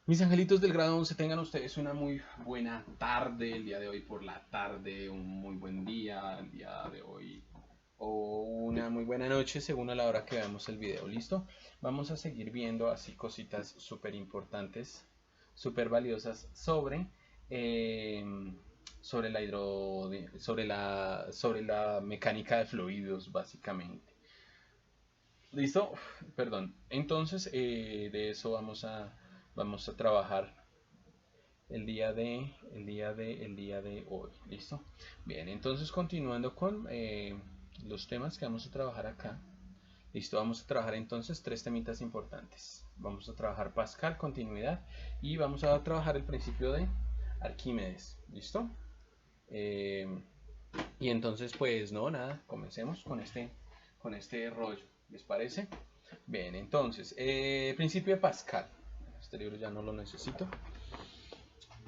Mis angelitos del grado 11, tengan ustedes una muy buena tarde el día de hoy por la tarde, un muy buen día el día de hoy o una muy buena noche según a la hora que veamos el video. ¿Listo? Vamos a seguir viendo así cositas súper importantes, súper valiosas eh, sobre la sobre la mecánica de fluidos básicamente. ¿Listo? Perdón. Entonces, de eso vamos a trabajar el día de hoy. ¿Listo? Bien, entonces continuando con los temas que vamos a trabajar acá. Listo, vamos a trabajar entonces tres temitas importantes. Vamos a trabajar Pascal, continuidad, y vamos a trabajar el principio de Arquímedes. ¿Listo? Eh, y entonces, pues no, nada, comencemos con este rollo. ¿Les parece? Bien, entonces, principio de Pascal. Este libro ya no lo necesito.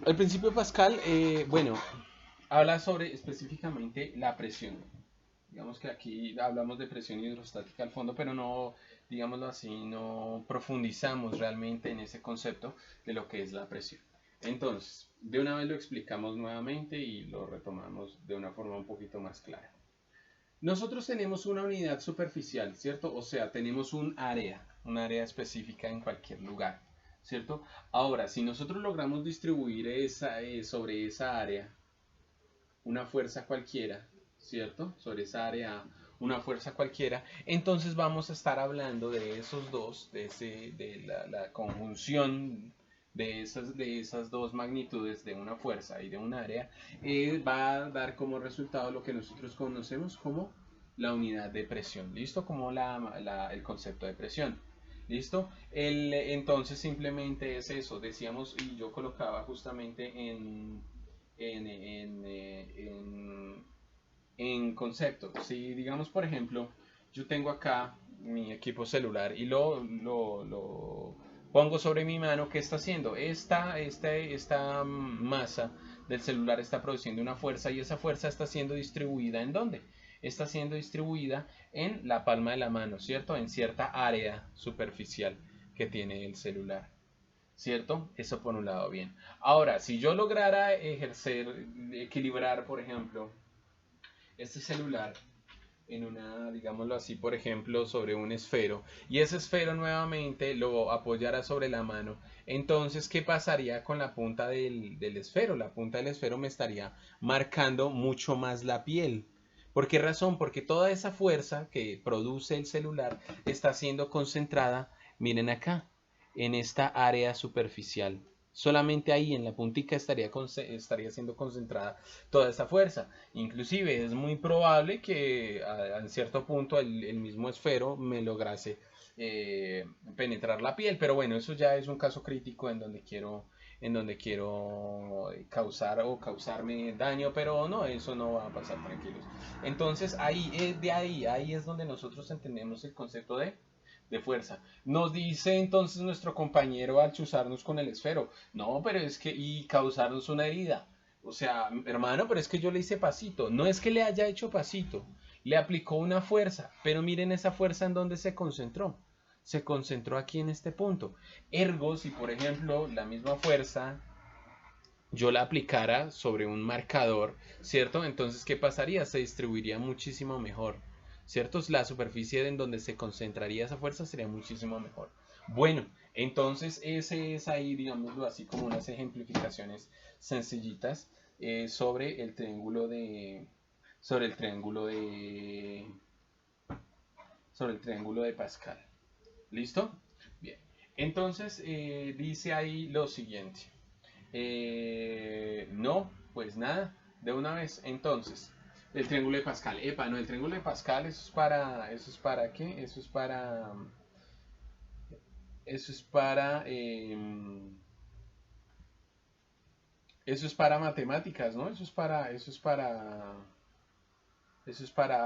El principio de Pascal, bueno, habla sobre específicamente la presión. Digamos que aquí hablamos de presión hidrostática al fondo, pero no, digámoslo así, no profundizamos realmente en ese concepto de lo que es la presión. Entonces, de una vez lo explicamos nuevamente y lo retomamos de una forma un poquito más clara. Nosotros tenemos una unidad superficial, ¿cierto? O sea, tenemos un área específica en cualquier lugar, ¿cierto? Ahora, si nosotros logramos distribuir sobre esa área una fuerza cualquiera, ¿cierto? Sobre esa área una fuerza cualquiera, entonces vamos a estar hablando de esos dos, de la conjunción de esas dos magnitudes de una fuerza y de un área, va a dar como resultado lo que nosotros conocemos como la unidad de presión, ¿listo? Como el concepto de presión. ¿Listo? Entonces simplemente es eso, decíamos, y yo colocaba justamente en, en, eh, en, en concepto. Si digamos, por ejemplo, yo tengo acá mi equipo celular y lo pongo sobre mi mano, ¿qué está haciendo? Esta masa del celular está produciendo una fuerza y esa fuerza está siendo distribuida ¿en dónde? Está siendo distribuida en la palma de la mano, ¿cierto? En cierta área superficial que tiene el celular. ¿Cierto? Eso por un lado, bien. Ahora, si yo lograra equilibrar, por ejemplo, este celular en una, digámoslo así, por ejemplo, sobre un esfero, y ese esfero nuevamente lo apoyara sobre la mano, entonces, ¿qué pasaría con la punta del esfero? La punta del esfero me estaría marcando mucho más la piel. ¿Por qué razón? Porque toda esa fuerza que produce el celular está siendo concentrada, miren acá, en esta área superficial. Solamente ahí en la puntica estaría siendo concentrada toda esa fuerza. Inclusive es muy probable que a cierto punto el mismo esfero me lograse penetrar la piel, pero bueno, eso ya es un caso crítico en donde quiero causar o causarme daño, pero no, eso no va a pasar, tranquilos. Entonces ahí es donde nosotros entendemos el concepto de fuerza. Nos dice entonces nuestro compañero al chuzarnos con el esfero, no, pero es que y causarnos una herida. O sea, hermano, pero es que yo le hice pasito. No es que le haya hecho pasito, le aplicó una fuerza, pero miren esa fuerza en donde se concentró. Se concentró aquí en este punto. Ergo, si por ejemplo la misma fuerza yo la aplicara sobre un marcador, ¿cierto? Entonces, ¿qué pasaría? Se distribuiría muchísimo mejor, ¿cierto? La superficie en donde se concentraría esa fuerza sería muchísimo mejor. Bueno, entonces ese es ahí, digámoslo así, como unas ejemplificaciones sencillitas sobre el triángulo sobre el triángulo de, sobre el triángulo de Pascal. ¿Listo? Bien. Entonces dice ahí lo siguiente. No, pues nada, de una vez. Entonces, el triángulo de Pascal. Epa, no, el triángulo de Pascal, ¿eso es para qué? Eso es para, eso es para matemáticas, ¿no? Eso es para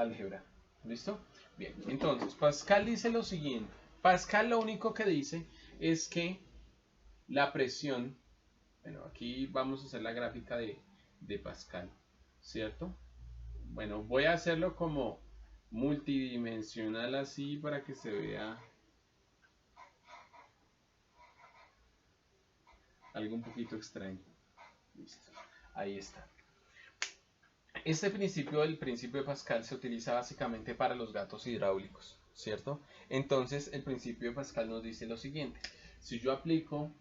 álgebra. ¿Listo? Bien, entonces, Pascal dice lo siguiente. Pascal lo único que dice es que la presión, bueno, aquí vamos a hacer la gráfica de Pascal, ¿cierto? Bueno, voy a hacerlo como multidimensional así para que se vea Algo un poquito extraño. Listo. Ahí está. Este principio, el principio de Pascal, se utiliza básicamente para los gatos hidráulicos, ¿cierto? Entonces, el principio de Pascal nos dice lo siguiente. Si yo aplico,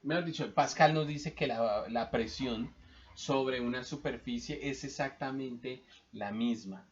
mejor dicho, Pascal nos dice que la presión sobre una superficie es exactamente la misma,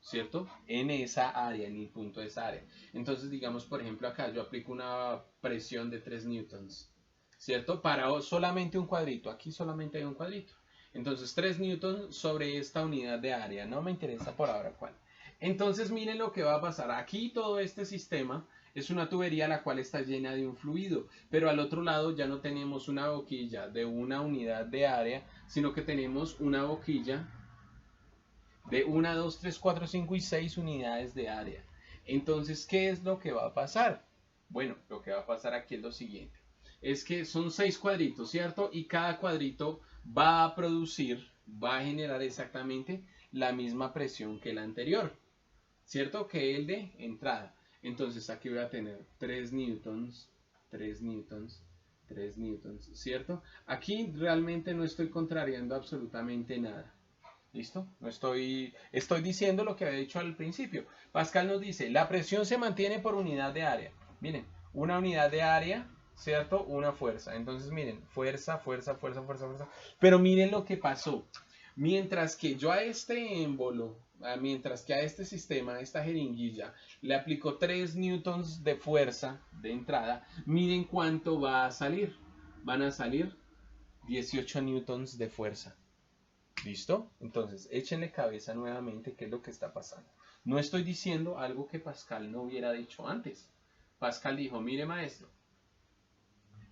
¿cierto? En esa área, en el punto de esa área. Entonces, digamos, por ejemplo, acá yo aplico una presión de 3 newtons, ¿cierto? Para solamente un cuadrito. Aquí solamente hay un cuadrito. Entonces, 3 newtons sobre esta unidad de área. No me interesa por ahora cuál. Entonces, miren lo que va a pasar. Aquí todo este sistema es una tubería la cual está llena de un fluido, pero al otro lado ya no tenemos una boquilla de una unidad de área, sino que tenemos una boquilla de 1, 2, 3, 4, 5 y 6 unidades de área. Entonces, ¿qué es lo que va a pasar? Bueno, lo que va a pasar aquí es lo siguiente. Es que son 6 cuadritos, ¿cierto? Y cada cuadrito va a producir, va a generar exactamente la misma presión que el anterior, ¿cierto? Que el de entrada. Entonces aquí voy a tener 3 newtons, 3 newtons, 3 newtons, ¿cierto? Aquí realmente no estoy contrariando absolutamente nada. ¿Listo? No estoy diciendo lo que había dicho al principio. Pascal nos dice, la presión se mantiene por unidad de área. Miren, una unidad de área, ¿cierto? Una fuerza. Entonces, miren, fuerza, fuerza, fuerza, fuerza, fuerza. Pero miren lo que pasó. Mientras que yo a este émbolo, mientras que a este sistema, a esta jeringuilla, le aplico 3 newtons de fuerza de entrada, miren cuánto va a salir. Van a salir 18 newtons de fuerza. ¿Listo? Entonces, échenle cabeza nuevamente qué es lo que está pasando. No estoy diciendo algo que Pascal no hubiera dicho antes. Pascal dijo, mire maestro,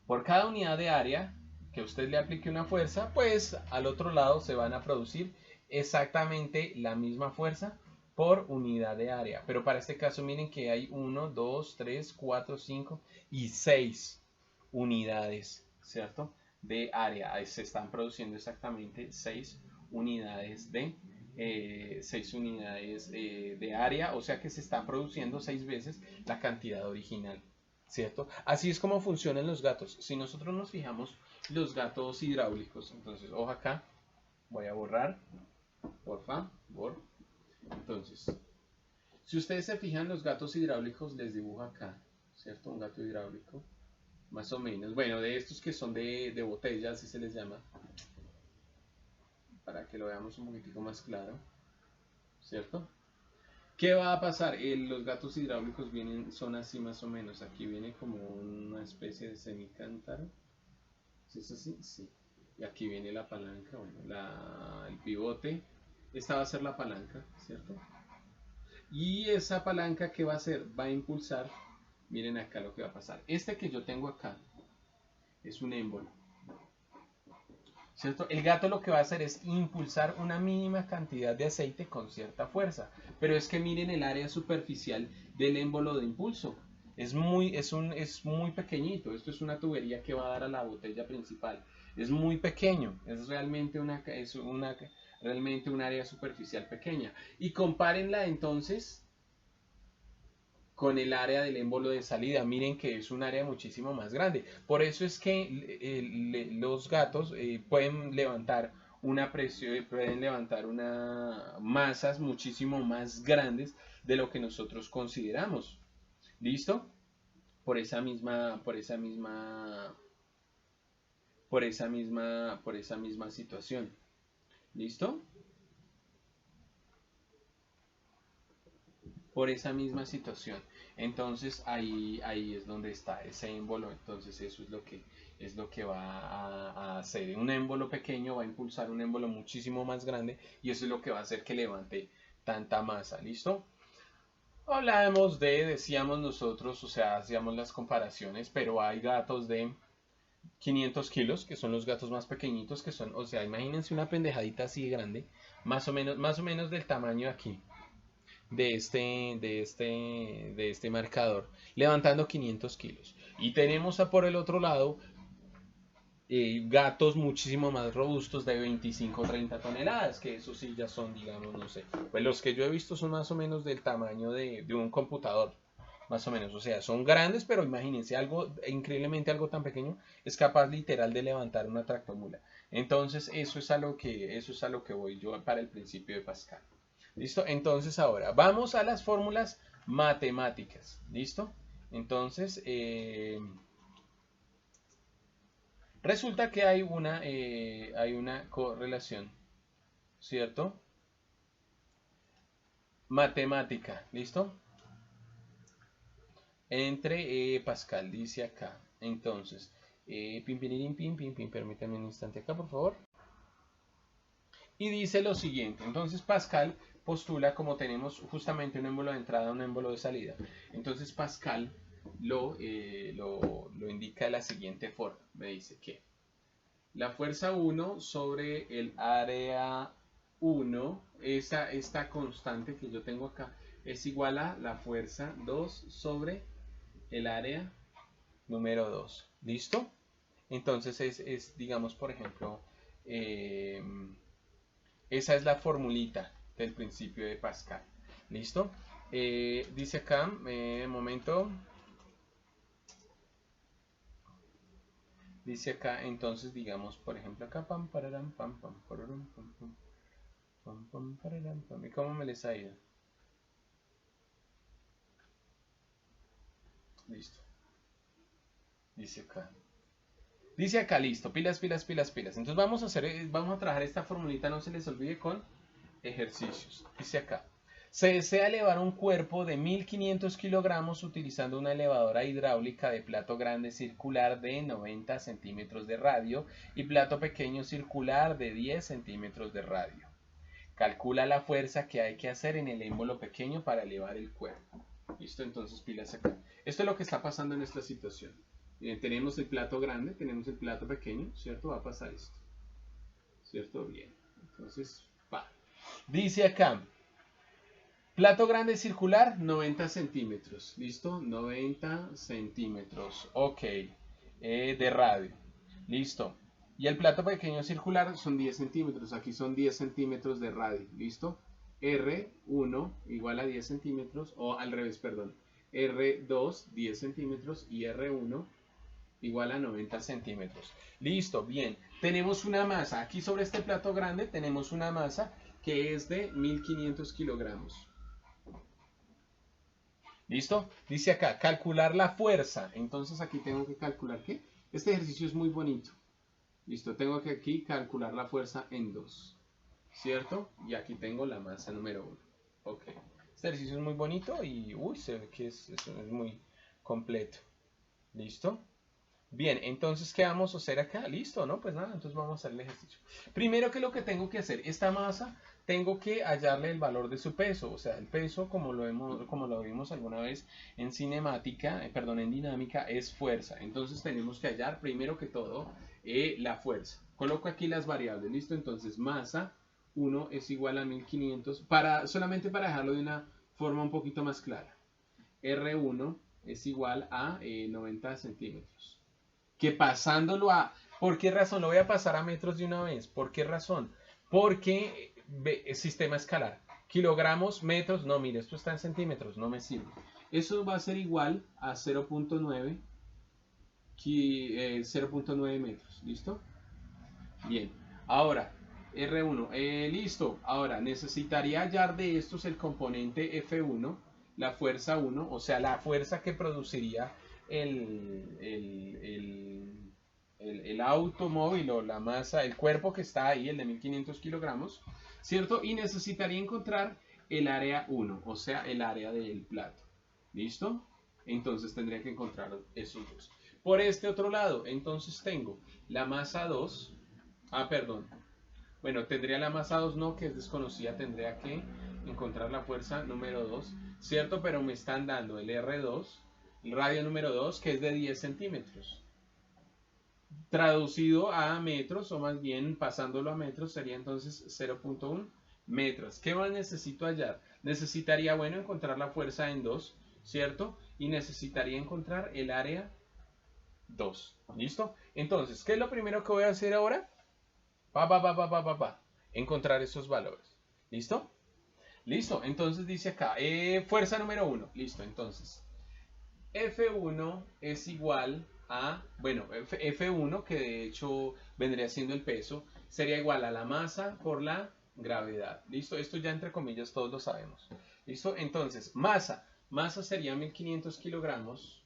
por cada unidad de área que usted le aplique una fuerza, pues al otro lado se van a producir exactamente la misma fuerza por unidad de área. Pero para este caso miren que hay 1, 2, 3, 4, 5 y 6 unidades, ¿cierto? De área. Se están produciendo exactamente 6 unidades de 6 unidades de área, o sea que se están produciendo 6 veces la cantidad original, ¿cierto? Así es como funcionan los gatos. Si nosotros nos fijamos, los gatos hidráulicos, entonces, ojo acá, voy a borrar, por favor. Entonces, si ustedes se fijan, los gatos hidráulicos les dibujo acá, ¿cierto? Un gato hidráulico, más o menos. Bueno, de estos que son de botella, así se les llama, para que lo veamos un poquitico más claro, ¿cierto? ¿Qué va a pasar? Los gatos hidráulicos son así más o menos. Aquí viene como una especie de semicántaro. ¿Sí es así? Sí. Y aquí viene la palanca, bueno, el pivote. Esta va a ser la palanca, ¿cierto? Y esa palanca, ¿qué va a hacer? Va a impulsar, miren acá lo que va a pasar. Este que yo tengo acá es un émbolo, ¿cierto? El gato lo que va a hacer es impulsar una mínima cantidad de aceite con cierta fuerza. Pero es que miren el área superficial del émbolo de impulso. Es muy pequeñito. Esto es una tubería que va a dar a la botella principal. Es muy pequeño. Es realmente realmente un área superficial pequeña. Y compárenla entonces con el área del émbolo de salida. Miren que es un área muchísimo más grande. Por eso es que los gatos pueden levantar una presión, pueden levantar masas muchísimo más grandes de lo que nosotros consideramos. ¿Listo? Por esa misma situación. ¿Listo? Por esa misma situación. Entonces ahí es donde está ese émbolo. Entonces eso es lo que va a hacer. Un émbolo pequeño va a impulsar un émbolo muchísimo más grande y eso es lo que va a hacer que levante tanta masa. ¿Listo? Decíamos nosotros, o sea, hacíamos las comparaciones, pero hay gatos de 500 kilos, que son los gatos más pequeñitos, que son, o sea, imagínense una pendejadita así de grande, más o menos del tamaño de aquí, de este marcador, levantando 500 kilos. Y tenemos por el otro lado gatos muchísimo más robustos de 25 o 30 toneladas, que eso sí ya son, digamos, no sé, pues los que yo he visto son más o menos del tamaño de un computador, más o menos. O sea, son grandes, pero imagínense, algo, increíblemente algo tan pequeño es capaz literal de levantar una tractomula. Entonces, eso es a lo que voy yo para el principio de Pascal. ¿Listo? Entonces, ahora, vamos a las fórmulas matemáticas. ¿Listo? Entonces, resulta que hay una correlación, ¿cierto? Matemática, ¿listo? Entre Pascal, dice acá. Entonces, permítame un instante acá, por favor. Y dice lo siguiente. Entonces, Pascal postula, como tenemos justamente un émbolo de entrada, un émbolo de salida. Entonces, Pascal lo indica de la siguiente forma. Me dice que la fuerza 1 sobre el área 1, esta constante que yo tengo acá, es igual a la fuerza 2 sobre el área número 2. ¿Listo? Entonces digamos, por ejemplo, esa es la formulita del principio de Pascal. ¿Listo? Dice acá, momento. Dice acá, entonces, digamos, por ejemplo, acá, pam, pararam, pam, pam, pararam, pam, pam, pam, pam, pararam, pam. ¿Y cómo me les ha ido? Listo. Dice acá. Dice acá, listo, pilas, pilas, pilas, pilas. Entonces vamos a trabajar esta formulita, no se les olvide, con ejercicios. Dice acá. Se desea elevar un cuerpo de 1500 kilogramos utilizando una elevadora hidráulica de plato grande circular de 90 centímetros de radio y plato pequeño circular de 10 centímetros de radio. Calcula la fuerza que hay que hacer en el émbolo pequeño para elevar el cuerpo. ¿Listo? Entonces pilas acá. Esto es lo que está pasando en esta situación. Tenemos el plato grande, tenemos el plato pequeño, ¿cierto? Va a pasar esto. ¿Cierto? Bien. Entonces, va. Dice acá, plato grande circular, 90 centímetros. ¿Listo? 90 centímetros. Ok. De radio. Listo. Y el plato pequeño circular son 10 centímetros. Aquí son 10 centímetros de radio. ¿Listo? R1 igual a 10 centímetros. O al revés, perdón. R2, 10 centímetros. Y R1 igual a 90 centímetros. Listo, bien. Tenemos una masa. Aquí sobre este plato grande tenemos una masa que es de 1500 kilogramos. ¿Listo? Dice acá, calcular la fuerza. Entonces aquí tengo que calcular ¿qué? Este ejercicio es muy bonito. Listo, tengo que aquí calcular la fuerza en 2. ¿Cierto? Y aquí tengo la masa número 1. Ok. Este ejercicio es muy bonito y uy, se ve que es muy completo. ¿Listo? Bien, entonces, ¿qué vamos a hacer acá? Listo, ¿no? Pues nada, entonces vamos a hacer el ejercicio. Primero que lo que tengo que hacer, esta masa, tengo que hallarle el valor de su peso. O sea, el peso, como lo vimos alguna vez en cinemática, en dinámica, es fuerza. Entonces tenemos que hallar, primero que todo, la fuerza. Coloco aquí las variables, ¿listo? Entonces, masa 1 es igual a 1500, solamente para dejarlo de una forma un poquito más clara. R1 es igual a 90 centímetros. Que pasándolo a... ¿Por qué razón? Lo voy a pasar a metros de una vez. ¿Por qué razón? Porque es sistema escalar. Kilogramos, metros, no, mire, esto está en centímetros, no me sirve. Eso va a ser igual a 0.9 metros. ¿Listo? Bien. Ahora, R1. Listo. Ahora, necesitaría hallar de estos el componente F1, la fuerza 1, o sea, la fuerza que produciría el automóvil o la masa, el cuerpo que está ahí, el de 1500 kilogramos, ¿cierto? Y necesitaría encontrar el área 1, o sea, el área del plato. ¿Listo? Entonces tendría que encontrar esos dos. Por este otro lado, entonces tengo la masa 2, perdón. Bueno, tendría la masa 2, no, que es desconocida, tendría que encontrar la fuerza número 2, ¿cierto? Pero me están dando el R2, el radio número 2, que es de 10 centímetros. Traducido a metros, o más bien pasándolo a metros, sería entonces 0.1 metros. ¿Qué más necesito hallar? Necesitaría, bueno, encontrar la fuerza en 2, ¿cierto? Y necesitaría encontrar el área 2. ¿Listo? Entonces, ¿qué es lo primero que voy a hacer ahora? Encontrar esos valores. ¿Listo? Listo. Entonces dice acá, fuerza número 1. Listo. Entonces, F1 es igual a, bueno, F1, que de hecho vendría siendo el peso, sería igual a la masa por la gravedad. ¿Listo? Esto ya entre comillas todos lo sabemos. ¿Listo? Entonces, masa sería 1500 kilogramos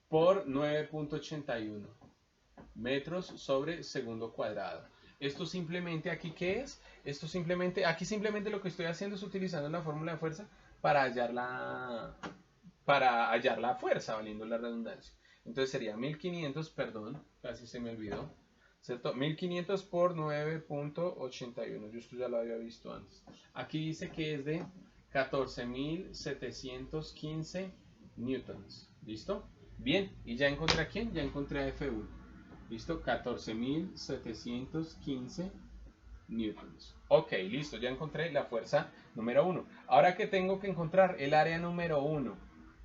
por 9.81 metros sobre segundo cuadrado. Esto simplemente aquí, ¿qué es? Esto simplemente, aquí simplemente lo que estoy haciendo es utilizando la fórmula de fuerza para hallar la fuerza, valiendo la redundancia. Entonces sería 1500, perdón, casi se me olvidó, ¿cierto? 1500 por 9.81, yo esto ya lo había visto antes. Aquí dice que es de 14.715 newtons, ¿listo? Bien, y ya encontré a quién, ya encontré a F1. ¿Listo? 14.715 newtons. Ok, listo, ya encontré la fuerza número 1. Ahora que tengo que encontrar el área número 1.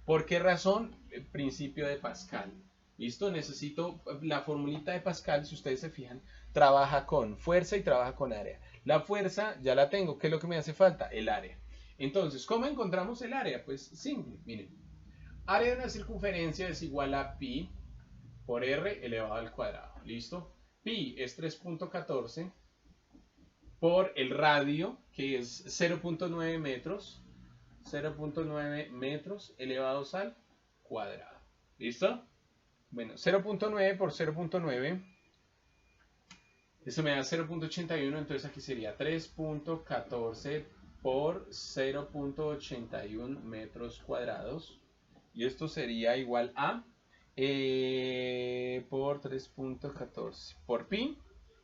¿Por qué razón? El principio de Pascal. ¿Listo? Necesito la formulita de Pascal, si ustedes se fijan, trabaja con fuerza y trabaja con área. La fuerza ya la tengo. ¿Qué es lo que me hace falta? El área. Entonces, ¿cómo encontramos el área? Pues simple, miren. Área de una circunferencia es igual a pi por r elevado al cuadrado. ¿Listo? Pi es 3.14 por el radio, que es 0.9 metros. 0.9 metros elevados al cuadrado. ¿Listo? Bueno, 0.9 por 0.9. Eso me da 0.81, entonces aquí sería 3.14 por 0.81 metros cuadrados. Y esto sería igual a por 3.14 por pi,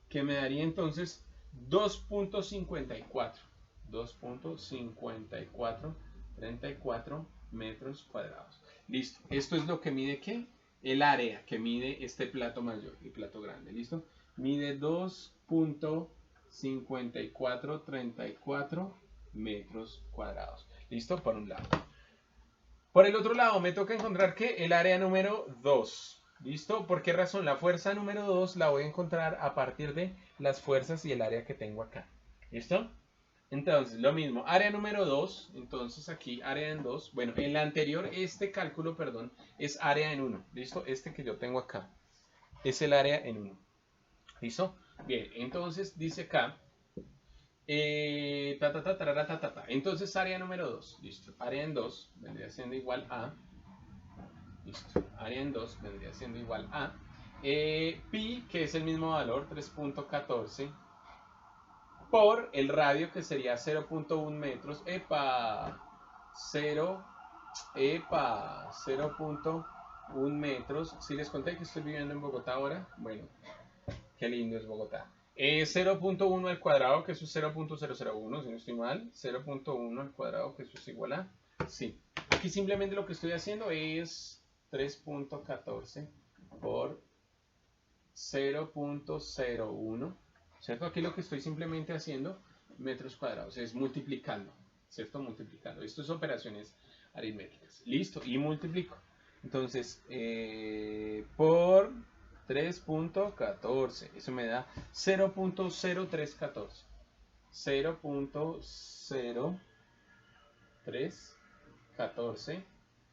que me daría entonces 2.54. 2.5434 metros cuadrados. Listo. Esto es lo que mide ¿qué? El área que mide este plato mayor, el plato grande. ¿Listo? Mide 2.5434 metros cuadrados. ¿Listo? Por un lado. Por el otro lado me toca encontrar ¿qué? El área número 2. ¿Listo? ¿Por qué razón? La fuerza número 2 la voy a encontrar a partir de las fuerzas y el área que tengo acá. ¿Listo? Entonces, lo mismo, área número 2, entonces aquí área en 2, bueno, en la anterior, este cálculo, perdón, es área en 1, ¿listo? Este que yo tengo acá es el área en 1, ¿listo? Bien, entonces dice acá, entonces área número 2, ¿listo? Área en 2 vendría siendo igual a, ¿listo? Área en 2 vendría siendo igual a, pi, que es el mismo valor, 3.14, por el radio, que sería 0.1 metros, 0.1 metros. Si les conté que estoy viviendo en Bogotá ahora, bueno, qué lindo es Bogotá. 0.1 al cuadrado, que eso es 0.001, si no estoy mal, 0.1 al cuadrado, que eso es igual a, sí. Aquí simplemente lo que estoy haciendo es 3.14 por 0.01, ¿cierto? Aquí lo que estoy simplemente haciendo, metros cuadrados, es multiplicando, ¿cierto? Multiplicando. Esto es operaciones aritméticas. Listo, y multiplico. Entonces, por 3.14, eso me da 0.0314. 0.0314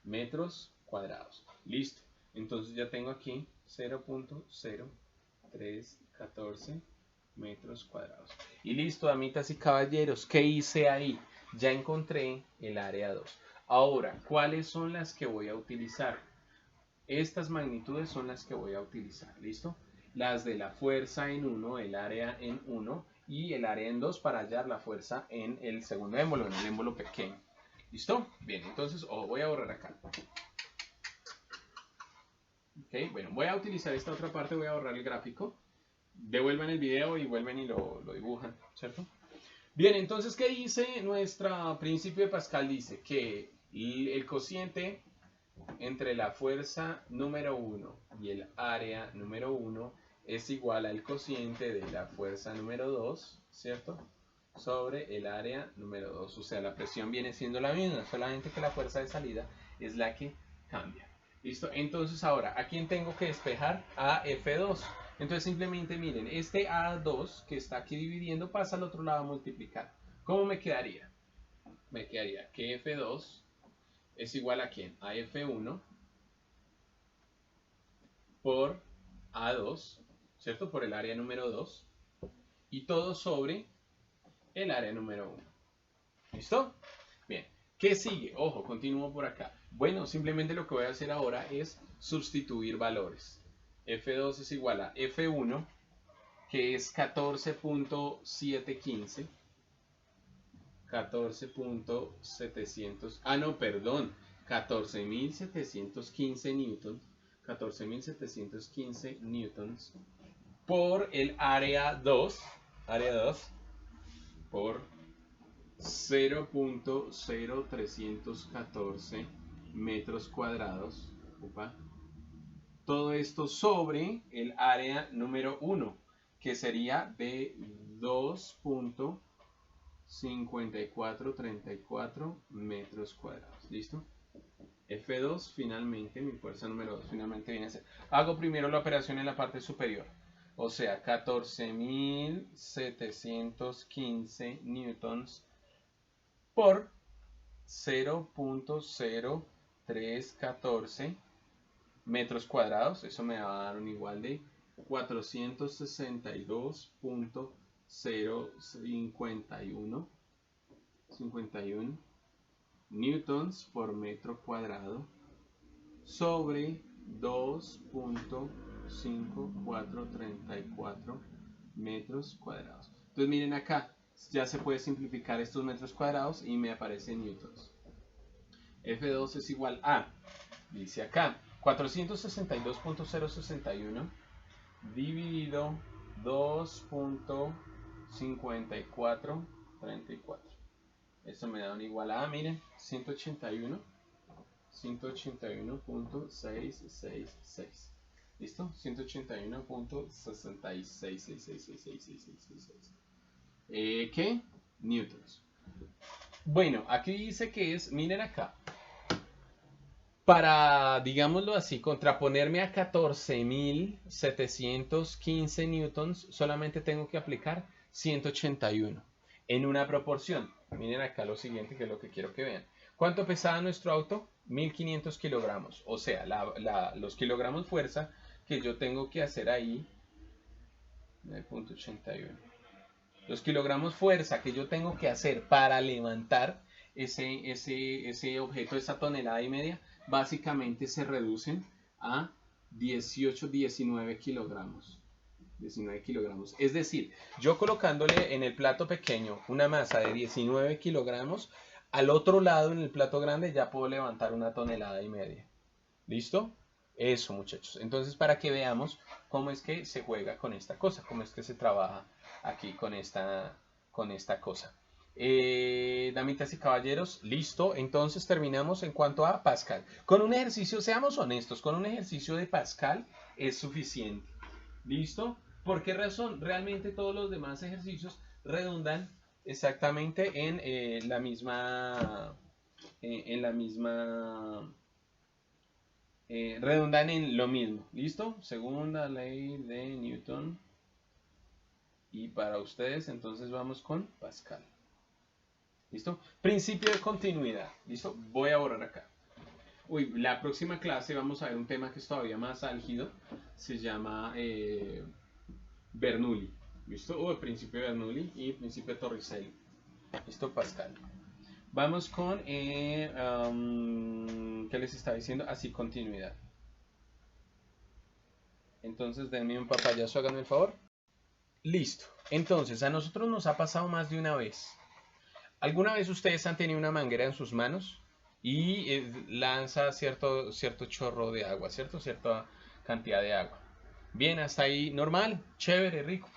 metros cuadrados. Listo. Entonces ya tengo aquí 0.0314 metros cuadrados. Y listo, damitas y caballeros, ¿qué hice ahí? Ya encontré el área 2. Ahora, ¿cuáles son las que voy a utilizar? Estas magnitudes son las que voy a utilizar, ¿listo? Las de la fuerza en 1, el área en 1 y el área en 2 para hallar la fuerza en el segundo émbolo, en el émbolo pequeño. ¿Listo? Bien, entonces voy a borrar acá. Ok, bueno, voy a utilizar esta otra parte, voy a borrar el gráfico. Devuelven el video y vuelven y lo dibujan, ¿cierto? Bien, entonces, ¿qué dice nuestro principio de Pascal? Dice que el cociente entre la fuerza número 1 y el área número 1 es igual al cociente de la fuerza número 2, ¿cierto? Sobre el área número 2. O sea, la presión viene siendo la misma, solamente que la fuerza de salida es la que cambia. ¿Listo? Entonces ahora, ¿a quién tengo que despejar? A F2. Entonces simplemente miren, este A2 que está aquí dividiendo pasa al otro lado a multiplicar. ¿Cómo me quedaría? Me quedaría que F2 es igual a ¿quién? A F1 por A2, ¿cierto? Por el área número 2 y todo sobre el área número 1. ¿Listo? Bien. ¿Qué sigue? Ojo, continúo por acá. Bueno, simplemente lo que voy a hacer ahora es sustituir valores. F2 es igual a F1, que es 14.715. 14.700. Ah, no, perdón. 14.715 newtons. 14.715 newtons por el área 2. Área 2 por 0.0314 metros cuadrados. Opa. Todo esto sobre el área número 1, que sería de 2.5434 metros cuadrados. ¿Listo? F2 finalmente, mi fuerza número 2 finalmente viene a ser. Hago primero la operación en la parte superior. O sea, 14.715 newtons por 0.0314 metros cuadrados. Eso me va a dar un igual de 462.051 newtons por metro cuadrado sobre 2.5434 metros cuadrados. Entonces miren acá, ya se puede simplificar estos metros cuadrados y me aparecen newtons. F2 es igual a, dice acá, 462.061 dividido 2.5434. Esto me da un igual a, miren, 181.666. ¿Listo? 181.6666666. ¿Qué? Newtons. Bueno, aquí dice que es, miren acá, para, digámoslo así, contraponerme a 14.715 newtons, solamente tengo que aplicar 181 en una proporción. Miren acá lo siguiente, que es lo que quiero que vean. ¿Cuánto pesaba nuestro auto? 1.500 kilogramos. O sea, los kilogramos fuerza que yo tengo que hacer ahí, 9.81. Los kilogramos fuerza que yo tengo que hacer para levantar ese objeto, esa tonelada y media, básicamente se reducen a 19 kilogramos. 19 kilogramos. Es decir, yo colocándole en el plato pequeño una masa de 19 kilogramos, al otro lado en el plato grande ya puedo levantar una tonelada y media. ¿Listo? Eso, muchachos. Entonces, para que veamos cómo es que se juega con esta cosa, cómo es que se trabaja aquí con esta cosa. Damitas y caballeros, listo. Entonces terminamos en cuanto a Pascal. Con un ejercicio, seamos honestos, con un ejercicio de Pascal es suficiente. ¿Listo? ¿Por qué razón? Realmente todos los demás ejercicios redundan exactamente en la misma... redundan en lo mismo. ¿Listo? Segunda ley de Newton. Y para ustedes, entonces vamos con Pascal. ¿Listo? Principio de continuidad. ¿Listo? Voy a borrar acá. Uy, la próxima clase vamos a ver un tema que es todavía más álgido. Se llama Bernoulli. ¿Listo? El principio de Bernoulli y principio de Torricelli. ¿Listo? Pascal. Vamos con, ¿qué les estaba diciendo? Así, continuidad. Entonces, denme un papayazo, háganme el favor. Listo. Entonces, a nosotros nos ha pasado más de una vez. ¿Alguna vez ustedes han tenido una manguera en sus manos y lanza cierto chorro de agua, cierta cantidad de agua? Bien, hasta ahí normal, chévere, rico.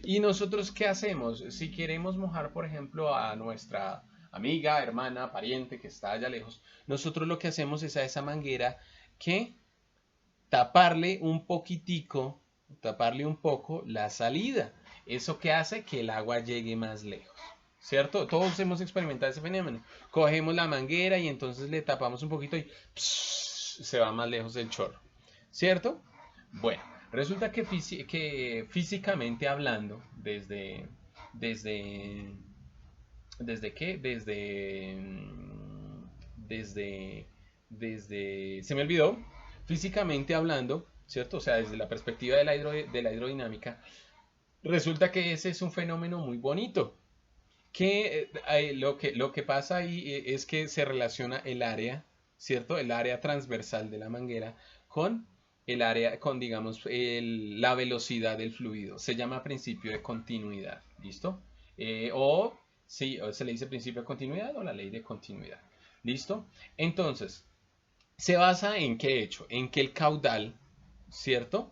¿Y nosotros qué hacemos? Si queremos mojar, por ejemplo, a nuestra amiga, hermana, pariente que está allá lejos, nosotros lo que hacemos es a esa manguera que taparle un poquitico, taparle un poco la salida. Eso que hace que el agua llegue más lejos. ¿Cierto? Todos hemos experimentado ese fenómeno. Cogemos la manguera y entonces le tapamos un poquito y se va más lejos el chorro. ¿Cierto? Bueno, resulta que físicamente hablando, desde ¿Desde qué? Se me olvidó, físicamente hablando, ¿cierto? O sea, desde la perspectiva de la hidrodinámica, resulta que ese es un fenómeno muy bonito. Lo que pasa ahí es que se relaciona el área, ¿cierto? El área transversal de la manguera con el área, con digamos, la velocidad del fluido. Se llama principio de continuidad, ¿listo? O sí, o se le dice principio de continuidad o la ley de continuidad, ¿listo? Entonces, se basa en qué hecho, en que el caudal, ¿cierto?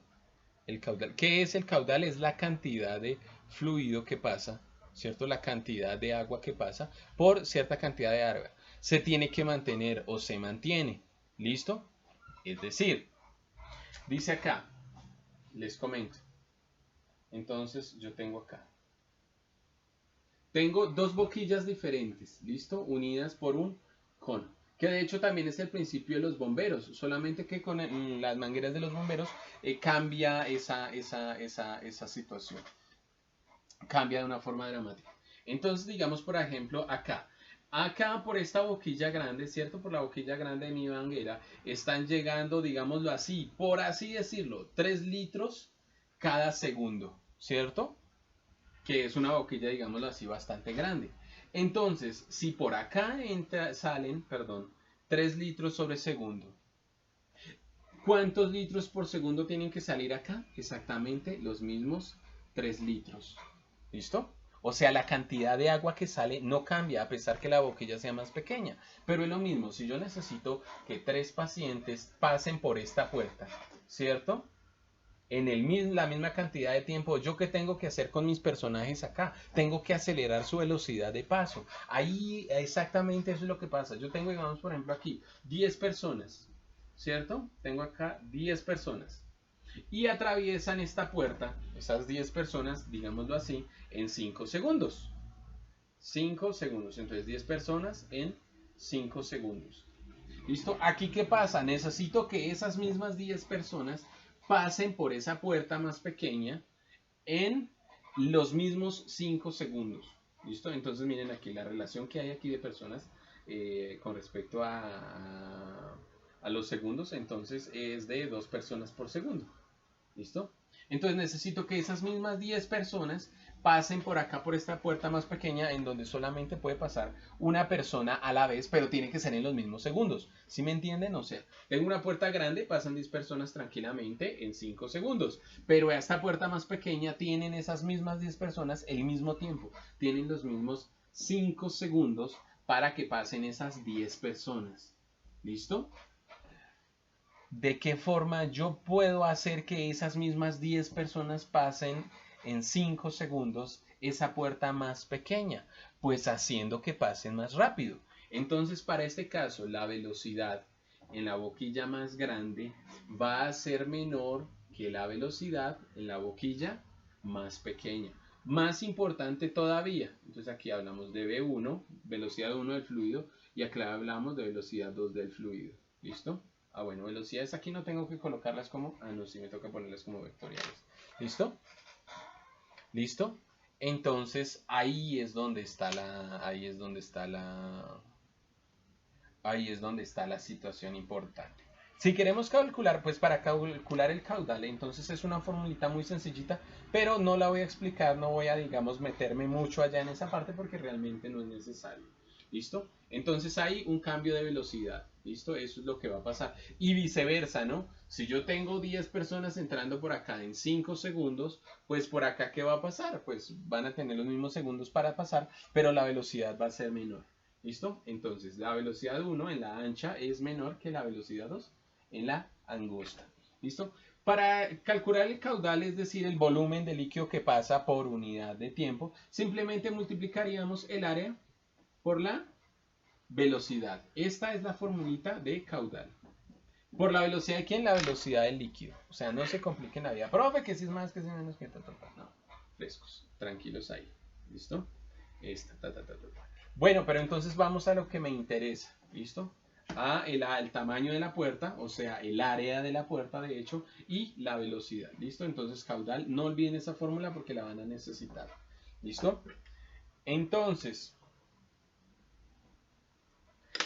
El caudal. ¿Qué es el caudal? Es la cantidad de fluido que pasa, ¿cierto? La cantidad de agua que pasa por cierta cantidad de agua. Se tiene que mantener o se mantiene. ¿Listo? Es decir, dice acá, les comento. Entonces yo tengo acá. Tengo dos boquillas diferentes, ¿listo? Unidas por un cono. Que de hecho también es el principio de los bomberos, solamente que con las mangueras de los bomberos cambia esa situación. Cambia de una forma dramática. Entonces, digamos, por ejemplo, acá por esta boquilla grande, ¿cierto? Por la boquilla grande de mi manguera, están llegando, digámoslo así, por así decirlo, 3 litros cada segundo, ¿cierto? Que es una boquilla, digámoslo así, bastante grande. Entonces, si por acá salen, perdón, 3 litros sobre segundo, ¿cuántos litros por segundo tienen que salir acá? Exactamente los mismos 3 litros. ¿Listo? O sea, la cantidad de agua que sale no cambia a pesar que la boquilla sea más pequeña. Pero es lo mismo, si yo necesito que 3 pacientes pasen por esta puerta, ¿cierto? La misma cantidad de tiempo, ¿yo qué tengo que hacer con mis personajes acá? Tengo que acelerar su velocidad de paso. Ahí exactamente eso es lo que pasa. Yo tengo, digamos, por ejemplo, aquí 10 personas, ¿cierto? Tengo acá 10 personas. Y atraviesan esta puerta, esas 10 personas, digámoslo así, en 5 segundos. 5 segundos. Entonces 10 personas en 5 segundos. ¿Listo? Aquí, ¿qué pasa? Necesito que esas mismas 10 personas pasen por esa puerta más pequeña en los mismos 5 segundos. ¿Listo? Entonces miren aquí la relación que hay aquí de personas con respecto a los segundos. Entonces es de 2 personas por segundo. ¿Listo? Entonces necesito que esas mismas 10 personas pasen por acá, por esta puerta más pequeña, en donde solamente puede pasar una persona a la vez, pero tiene que ser en los mismos segundos. ¿Sí me entienden? O sea, tengo una puerta grande, pasan 10 personas tranquilamente en 5 segundos, pero a esta puerta más pequeña tienen esas mismas 10 personas el mismo tiempo, tienen los mismos 5 segundos para que pasen esas 10 personas. ¿Listo? ¿De qué forma yo puedo hacer que esas mismas 10 personas pasen en 5 segundos esa puerta más pequeña? Pues haciendo que pasen más rápido. Entonces, para este caso, la velocidad en la boquilla más grande va a ser menor que la velocidad en la boquilla más pequeña. Más importante todavía, entonces aquí hablamos de V1, velocidad 1 del fluido, y acá hablamos de velocidad 2 del fluido. ¿Listo? Ah, bueno, velocidades aquí no tengo que colocarlas como... Ah, no, sí me toca ponerlas como vectoriales. ¿Listo? ¿Listo? Entonces ahí es donde está la situación importante. Si queremos calcular, pues para calcular el caudal, entonces es una formulita muy sencillita, pero no la voy a explicar, no voy a, digamos, meterme mucho allá en esa parte porque realmente no es necesario. ¿Listo? Entonces hay un cambio de velocidad. ¿Listo? Eso es lo que va a pasar. Y viceversa, ¿no? Si yo tengo 10 personas entrando por acá en 5 segundos, pues por acá, ¿qué va a pasar? Pues van a tener los mismos segundos para pasar, pero la velocidad va a ser menor. ¿Listo? Entonces, la velocidad 1 en la ancha es menor que la velocidad 2 en la angosta. ¿Listo? Para calcular el caudal, es decir, el volumen de líquido que pasa por unidad de tiempo, simplemente multiplicaríamos el área por la velocidad. Esta es la formulita de caudal. ¿Por la velocidad de quién? La velocidad del líquido. O sea, no se compliquen la vida. Profe, que si es más, que si es menos, que ta, ta, ta. No, frescos, tranquilos ahí. ¿Listo? Esta, ta, ta, ta, ta, ta. Bueno, pero entonces vamos a lo que me interesa. ¿Listo? El tamaño de la puerta, o sea, el área de la puerta, de hecho, y la velocidad. ¿Listo? Entonces, caudal, no olviden esa fórmula porque la van a necesitar. ¿Listo? Entonces,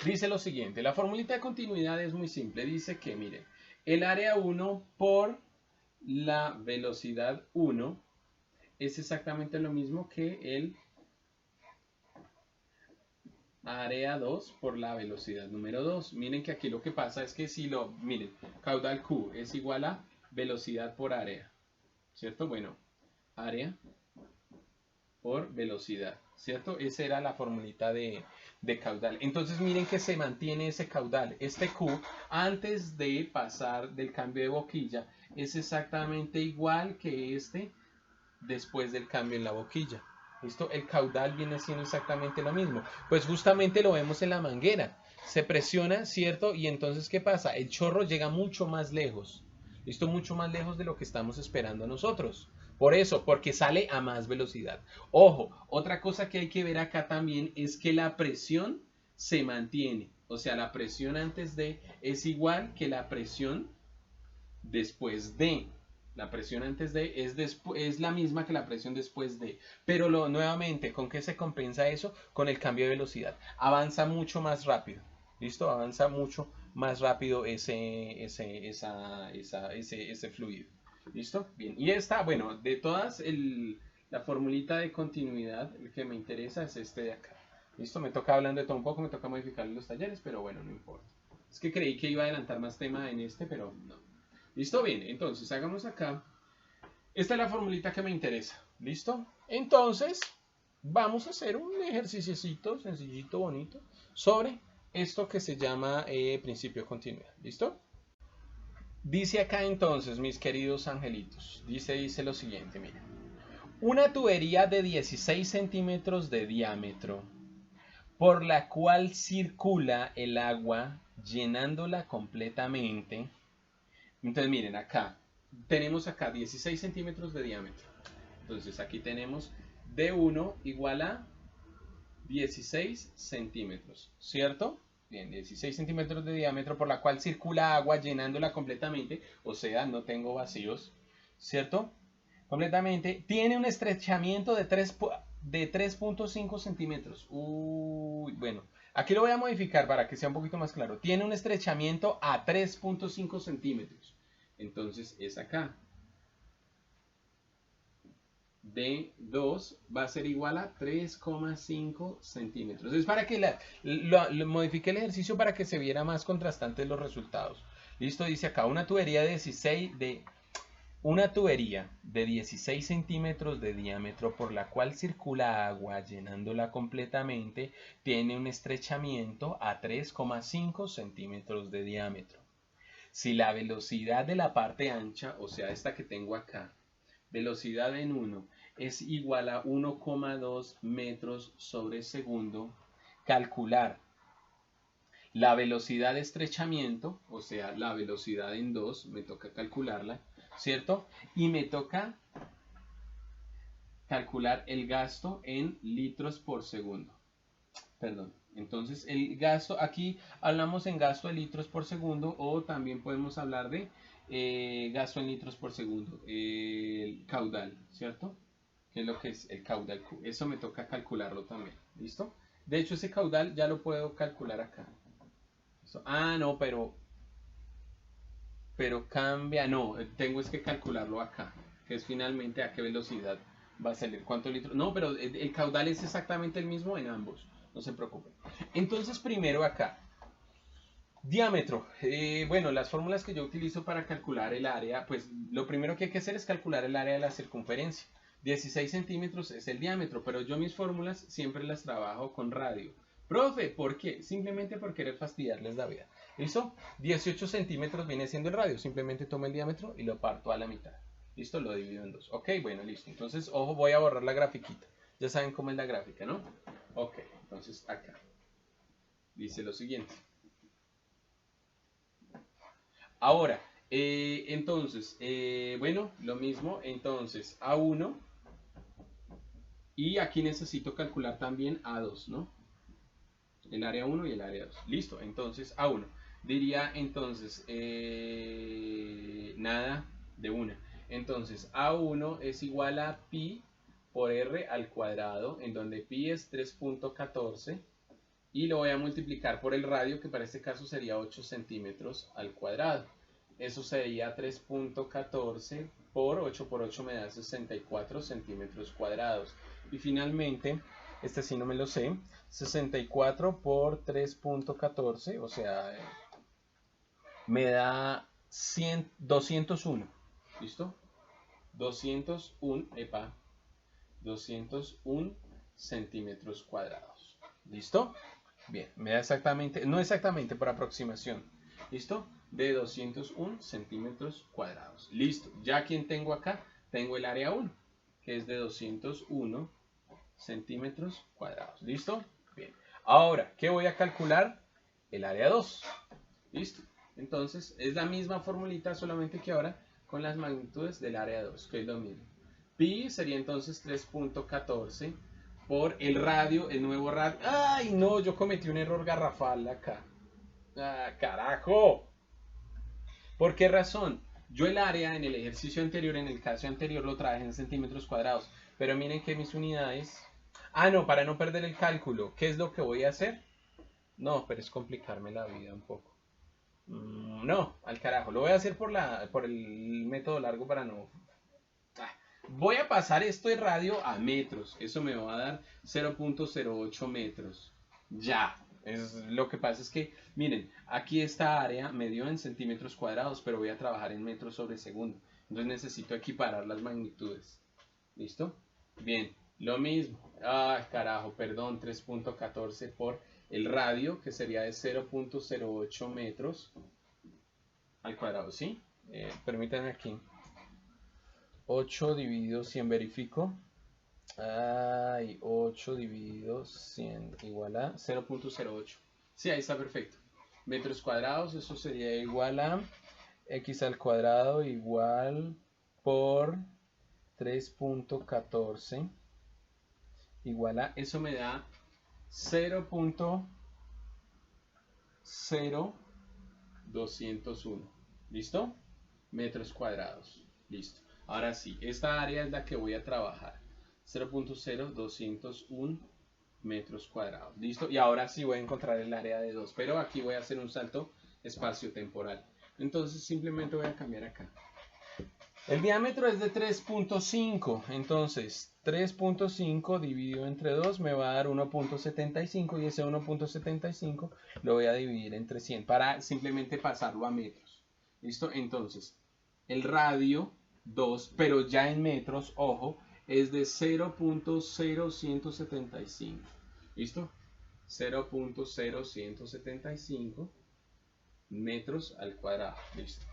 Dice lo siguiente, la formulita de continuidad es muy simple, dice que, miren, el área 1 por la velocidad 1 es exactamente lo mismo que el área 2 por la velocidad número 2. Miren que aquí lo que pasa es que si miren, caudal Q es igual a velocidad por área, ¿cierto? Bueno, área por velocidad, ¿cierto? Esa era la formulita de caudal. Entonces miren que se mantiene ese caudal. Este Q, antes de pasar del cambio de boquilla, es exactamente igual que este después del cambio en la boquilla. ¿Listo? El caudal viene siendo exactamente lo mismo. Pues justamente lo vemos en la manguera. Se presiona, ¿cierto? Y entonces, ¿qué pasa? El chorro llega mucho más lejos. ¿Listo? Mucho más lejos de lo que estamos esperando nosotros. Por eso, porque sale a más velocidad. Ojo, otra cosa que hay que ver acá también es que la presión se mantiene. O sea, la presión antes de es igual que la presión después de. La presión antes de es la misma que la presión después de. Pero nuevamente, ¿con qué se compensa eso? Con el cambio de velocidad. Avanza mucho más rápido. ¿Listo? Avanza mucho más rápido ese fluido. ¿Listo? Bien. Y esta, bueno, de todas, la formulita de continuidad, el que me interesa es este de acá. ¿Listo? Me toca hablando de todo un poco, me toca modificar los talleres, pero bueno, no importa. Es que creí que iba a adelantar más tema en este, pero no. ¿Listo? Bien, entonces hagamos acá. Esta es la formulita que me interesa. ¿Listo? Entonces, vamos a hacer un ejerciciecito sencillito, bonito, sobre esto que se llama principio de continuidad. ¿Listo? Dice acá entonces, mis queridos angelitos, dice lo siguiente, miren. Una tubería de 16 centímetros de diámetro, por la cual circula el agua llenándola completamente. Entonces miren, acá tenemos acá 16 centímetros de diámetro. Entonces aquí tenemos D1 igual a 16 centímetros, ¿cierto? Bien, 16 centímetros de diámetro por la cual circula agua llenándola completamente, o sea, no tengo vacíos, ¿cierto? Completamente. Tiene un estrechamiento de 3.5 centímetros. Uy, bueno, aquí lo voy a modificar para que sea un poquito más claro. Tiene un estrechamiento a 3.5 centímetros. Entonces es acá. D2 va a ser igual a 3,5 centímetros. Es para que modifique el ejercicio para que se viera más contrastantes los resultados. Listo, dice acá una tubería de 16 centímetros de diámetro por la cual circula agua llenándola completamente tiene un estrechamiento a 3,5 centímetros de diámetro. Si la velocidad de la parte ancha, o sea esta que tengo acá, velocidad en 1 es igual a 1,2 metros sobre segundo, calcular la velocidad de estrechamiento, o sea, la velocidad en 2, me toca calcularla, ¿cierto? Y me toca calcular el gasto en litros por segundo. Perdón. Entonces, el gasto, aquí hablamos en gasto de litros por segundo o también podemos hablar de gasto en litros por segundo, el caudal, ¿cierto? ¿Qué es lo que es el caudal Q? Eso me toca calcularlo también, ¿listo? De hecho, ese caudal ya lo puedo calcular acá. Ah, no, pero cambia, no, tengo es que calcularlo acá, que es finalmente a qué velocidad va a salir, cuántos litros. No, pero el caudal es exactamente el mismo en ambos, no se preocupen. Entonces, primero acá, diámetro. Bueno, las fórmulas que yo utilizo para calcular el área, pues lo primero que hay que hacer es calcular el área de la circunferencia. 16 centímetros es el diámetro, pero yo mis fórmulas siempre las trabajo con radio. Profe, ¿por qué? Simplemente por querer fastidiarles la vida. ¿Listo? 18 centímetros viene siendo el radio. Simplemente tomo el diámetro y lo parto a la mitad. ¿Listo? Lo divido en dos. Ok, bueno, listo. Entonces, ojo, voy a borrar la grafiquita. Ya saben cómo es la gráfica, ¿no? Ok, entonces acá. Dice lo siguiente. Ahora, entonces, bueno, lo mismo. Entonces, A1. Y aquí necesito calcular también A2, ¿no? El área 1 y el área 2. Listo, entonces A1. Diría entonces, nada de una. Entonces A1 es igual a pi por r al cuadrado, en donde pi es 3.14 y lo voy a multiplicar por el radio, que para este caso sería 8 centímetros al cuadrado. Eso sería 3.14 por 8 por 8 me da 64 centímetros cuadrados. Y finalmente, este sí no me lo sé, 64 por 3.14, o sea, me da 201. ¿Listo? 201 centímetros cuadrados. ¿Listo? Bien, me da exactamente, no exactamente, por aproximación. ¿Listo? De 201 centímetros cuadrados. Listo. Ya quien tengo acá, tengo el área 1, que es de 201 centímetros cuadrados. ¿Listo? Bien. Ahora, ¿qué voy a calcular? El área 2. ¿Listo? Entonces, es la misma formulita, solamente que ahora con las magnitudes del área 2, que es lo mismo. Pi sería entonces 3.14 por el radio, el nuevo radio. ¡Ay, no! Yo cometí un error garrafal acá. ¡Ah, carajo! ¿Por qué razón? Yo el área en el ejercicio anterior, en el caso anterior, lo trabajé en centímetros cuadrados. Pero miren que mis unidades... Ah, no, para no perder el cálculo, ¿qué es lo que voy a hacer? No, pero es complicarme la vida un poco. No, al carajo. Lo voy a hacer por el método largo para no... Voy a pasar esto de radio a metros. Eso me va a dar 0.08 metros. Ya. Lo que pasa es que, miren, aquí esta área me dio en centímetros cuadrados, pero voy a trabajar en metros sobre segundo. Entonces necesito equiparar las magnitudes. ¿Listo? Bien, lo mismo. Ah, carajo, perdón, 3.14 por el radio, que sería de 0.08 metros al cuadrado, ¿sí? Permítanme aquí. 8 dividido 100, verifico. Ay, 8 dividido 100 igual a 0.08. Sí, ahí está perfecto. Metros cuadrados, eso sería igual a x al cuadrado igual por 3.14 igual a, eso me da 0.0201. ¿Listo? Metros cuadrados. Listo. Ahora sí, esta área es la que voy a trabajar. 0.0201 metros cuadrados. ¿Listo? Y ahora sí voy a encontrar el área de 2. Pero aquí voy a hacer un salto espacio-temporal. Entonces simplemente voy a cambiar acá. El diámetro es de 3.5. Entonces 3.5 dividido entre 2 me va a dar 1.75. Y ese 1.75 lo voy a dividir entre 100 para simplemente pasarlo a metros. ¿Listo? Entonces el radio 2, pero ya en metros, ojo, es de 0.0175. ¿Listo? 0.0175 metros al cuadrado. Listo.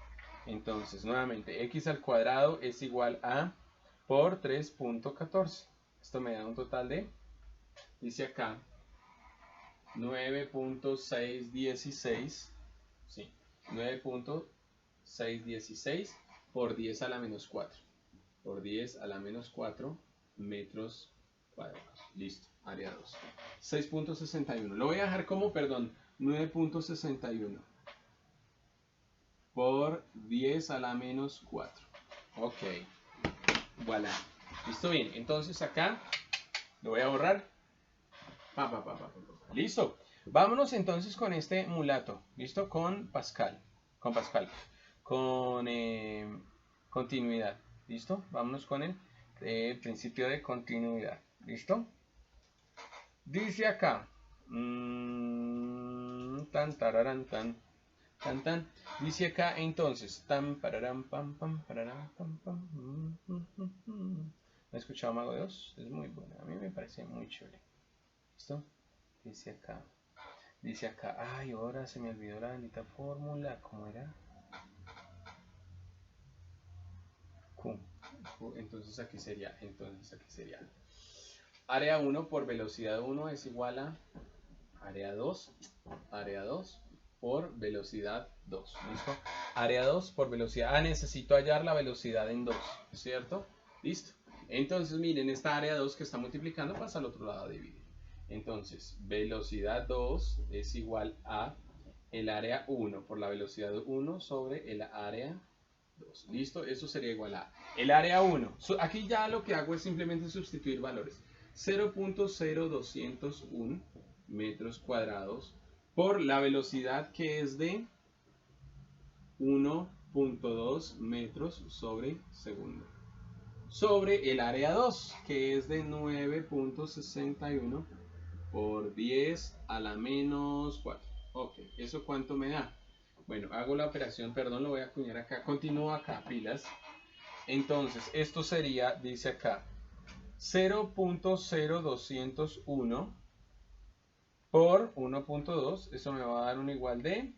Entonces, nuevamente, x al cuadrado es igual a por 3.14. Esto me da un total de, dice acá, 9.616. Sí, 9.616 por 10 a la menos 4. Por 10 a la menos 4 metros cuadrados. Listo, área 2. 6.61. Lo voy a dejar como, perdón, 9.61 por 10 a la menos 4. Ok. Voilà. Listo, bien. Entonces acá lo voy a borrar. Listo. Vámonos entonces con este mulato. ¿Listo? Con Pascal. Con continuidad. ¿Listo? Vámonos con el principio de continuidad. ¿Listo? Dice acá. Tan, tararán, tan. Tan, tan. Dice acá entonces. Tan, pararam, pam, pam, pararam, pam, pam. ¿Me he escuchado Mago de Oz? Es muy buena. A mí me parece muy chévere. ¿Listo? Dice acá. Dice acá. Ay, ahora se me olvidó la bendita fórmula. ¿Cómo era? Q. Entonces aquí sería. Área 1 por velocidad 1 es igual a área 2 por velocidad 2. ¿Listo? Área 2 por velocidad. Ah, necesito hallar la velocidad en 2, ¿cierto? Listo. Entonces, miren, esta área 2 que está multiplicando pasa al otro lado a dividir. Entonces, velocidad 2 es igual a el área 1 por la velocidad 1 sobre el área 2. ¿Listo? Eso sería igual a el área 1. Aquí ya lo que hago es simplemente sustituir valores. 0.0201 metros cuadrados por la velocidad que es de 1.2 metros sobre segundo. Sobre el área 2, que es de 9.61 por 10 a la menos 4. Ok, ¿eso cuánto me da? Bueno, hago la operación, perdón, lo voy a acuñar acá. Continúo acá, pilas. Entonces, esto sería, dice acá, 0.0201 por 1.2. Eso me va a dar un igual de,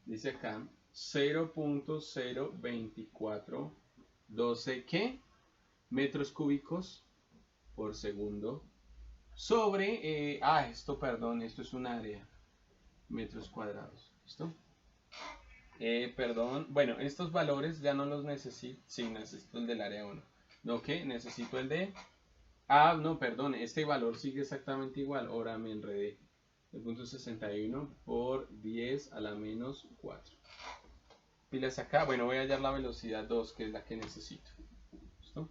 dice acá, 0.02412, ¿qué? Metros cúbicos por segundo sobre, perdón, esto es un área, metros cuadrados, ¿listo? Perdón, bueno, estos valores ya no los necesito, sí, necesito el del área 1, ¿no? ¿Qué? Necesito el de, no, perdón, este valor sigue exactamente igual, ahora me enredé, el punto 61 por 10 a la menos 4. Pilas acá, bueno, voy a hallar la velocidad 2, que es la que necesito, ¿listo?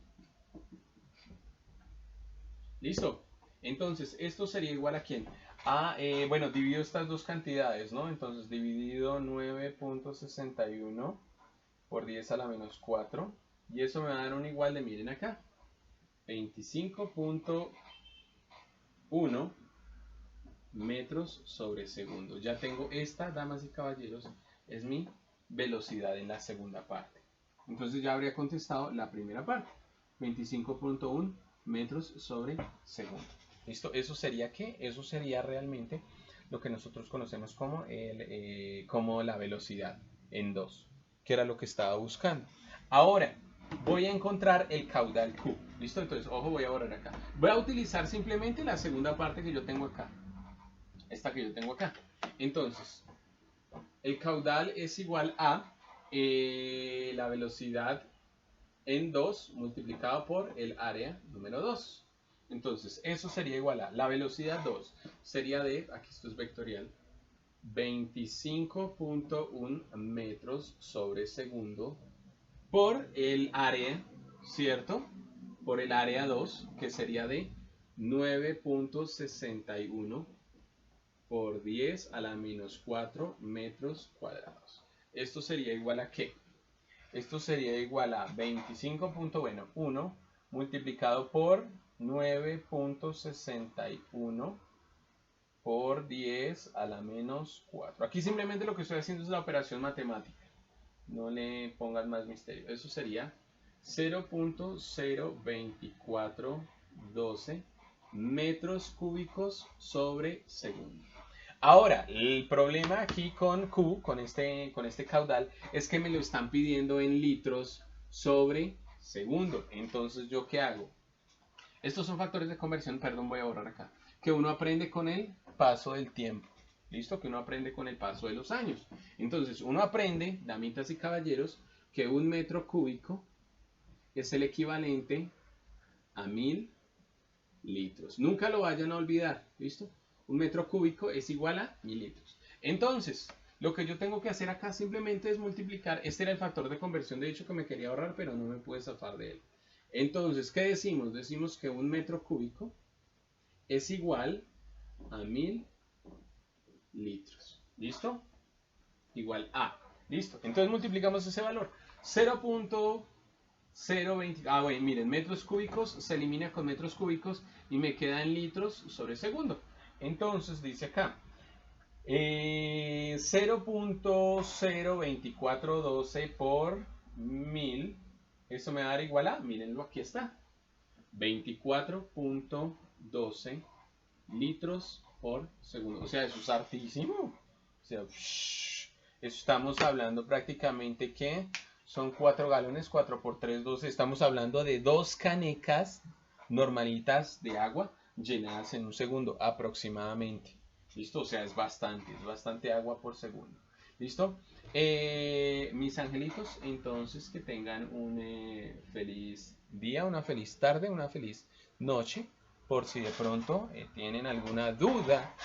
¿Listo? Entonces, esto sería igual a ¿quién? Bueno, divido estas dos cantidades, ¿no? Entonces, dividido 9.61 por 10 a la menos 4. Y eso me va a dar un igual de, miren acá, 25.1 metros sobre segundo. Ya tengo esta, damas y caballeros, es mi velocidad en la segunda parte. Entonces ya habría contestado la primera parte, 25.1 metros sobre segundo. ¿Listo? ¿Eso sería qué? Eso sería realmente lo que nosotros conocemos como, como la velocidad en 2, que era lo que estaba buscando. Ahora, voy a encontrar el caudal Q. ¿Listo? Entonces, ojo, voy a borrar acá. Voy a utilizar simplemente la segunda parte que yo tengo acá. Esta que yo tengo acá. Entonces, el caudal es igual a la velocidad en 2 multiplicado por el área número 2. Entonces, eso sería igual a la velocidad 2. Sería de, aquí esto es vectorial, 25.1 metros sobre segundo por el área, ¿cierto? Por el área 2, que sería de 9.61 por 10 a la menos 4 metros cuadrados. Esto sería igual a ¿qué? Esto sería igual a 25.1 multiplicado por 9.61 por 10 a la menos 4. Aquí simplemente lo que estoy haciendo es la operación matemática. No le pongas más misterio. Eso sería 0.02412 metros cúbicos sobre segundo. Ahora, el problema aquí con Q, con este caudal, es que me lo están pidiendo en litros sobre segundo. Entonces, ¿yo qué hago? Estos son factores de conversión, perdón, voy a borrar acá, que uno aprende con el paso del tiempo. ¿Listo? Que uno aprende con el paso de los años. Entonces, uno aprende, damitas y caballeros, que un metro cúbico es el equivalente a 1000 litros. Nunca lo vayan a olvidar, ¿listo? Un metro cúbico es igual a 1000 litros. Entonces, lo que yo tengo que hacer acá simplemente es multiplicar. Este era el factor de conversión, de hecho, que me quería ahorrar, pero no me pude zafar de él. Entonces, ¿qué decimos? Decimos que un metro cúbico es igual a 1000 litros. ¿Listo? Igual a. ¿Listo? Entonces multiplicamos ese valor. 0.020. Bueno, miren, metros cúbicos se elimina con metros cúbicos y me queda en litros sobre segundo. Entonces dice acá 0.02412 por 1000. Eso me va a dar igual a, mírenlo, aquí está, 24.12 litros por segundo. O sea, eso es hartísimo. O sea, eso estamos hablando prácticamente que son 4 galones, 4 por 3, 12. Estamos hablando de 2 canecas normalitas de agua llenadas en un segundo aproximadamente. ¿Listo? O sea, es bastante agua por segundo. ¿Listo? Mis angelitos, entonces que tengan un feliz día, una feliz tarde, una feliz noche. Por si de pronto tienen alguna duda,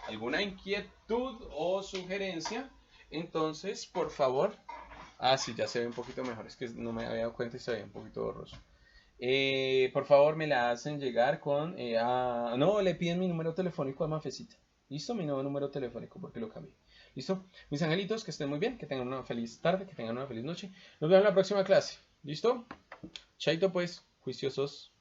alguna inquietud o sugerencia, entonces, por favor, sí, ya se ve un poquito mejor, es que no me había dado cuenta y se veía un poquito borroso. Por favor, me la hacen llegar con, no, le piden mi número telefónico a Mafecita. ¿Listo? Mi nuevo número telefónico porque lo cambié. ¿Listo? Mis angelitos, que estén muy bien, que tengan una feliz tarde, que tengan una feliz noche. Nos vemos en la próxima clase. ¿Listo? Chaito pues, juiciosos.